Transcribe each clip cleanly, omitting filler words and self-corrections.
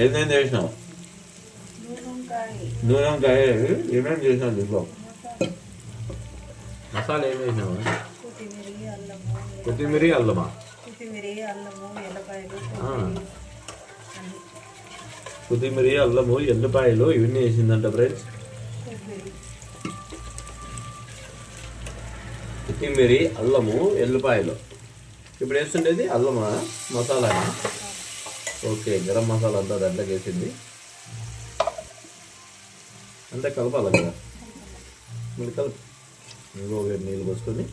ఏమేం చేసినావు? నూనె వంకాయ ఏమేమి చేసినావు దీంట్లో? మసాలా ఏం చేసినావు? కొత్తిమీర అల్లమా? కొత్తిమీర అల్లము ఎల్లిపాయలు ఇవన్నీ వేసిందంట ఫ్రెండ్స్. కొత్తిమీర అల్లము ఎల్లిపాయలు. ఇప్పుడు వేస్తుండేది అల్లమా మసాలానా? ఓకే, గరం మసాలా అంతా దాంట్లోకి వేసింది. అంతా కలపాలి కదా, మళ్ళీ కలుపు. ఇంకో నీళ్ళు పోసుకొని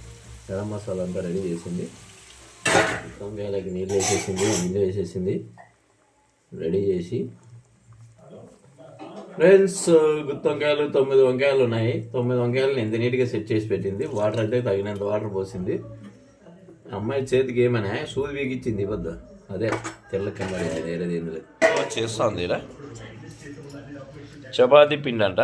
గరం మసాలా అంతా రెడీ చేసింది. వంకాయలకి నీళ్ళు వేసేసింది, నీళ్ళు వేసేసింది, రెడీ చేసి ఫ్రెండ్స్ గుత్తి వంకాయలు 9 వంకాయలు ఉన్నాయి. 9 వంకాయలను ఎంత నీట్గా సెట్ చేసి పెట్టింది. వాటర్ అంటే తగినంత వాటర్ పోసింది. అమ్మాయి చేతికి ఏమైనా సూది వీగిచ్చింది వద్ద, అదే తెల్ల కమ్మడి, వేరేది ఏం లేదు. చేస్తుంది ఇలా చపాతీ పిండి అంట.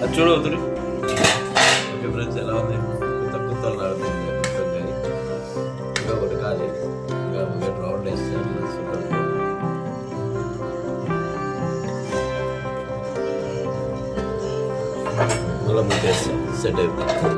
అది చూడు వద్దు. ఓకే ఫ్రెండ్స్, ఎలా ఉంది? కొత్తలు నడుతుంది. ఇంకా ఒకటి కాదు, ఇంకా ఒకటి రౌండ్ వేస్తే మళ్ళీ ముందు వేస్తే సెట్ అయిపోతుంది.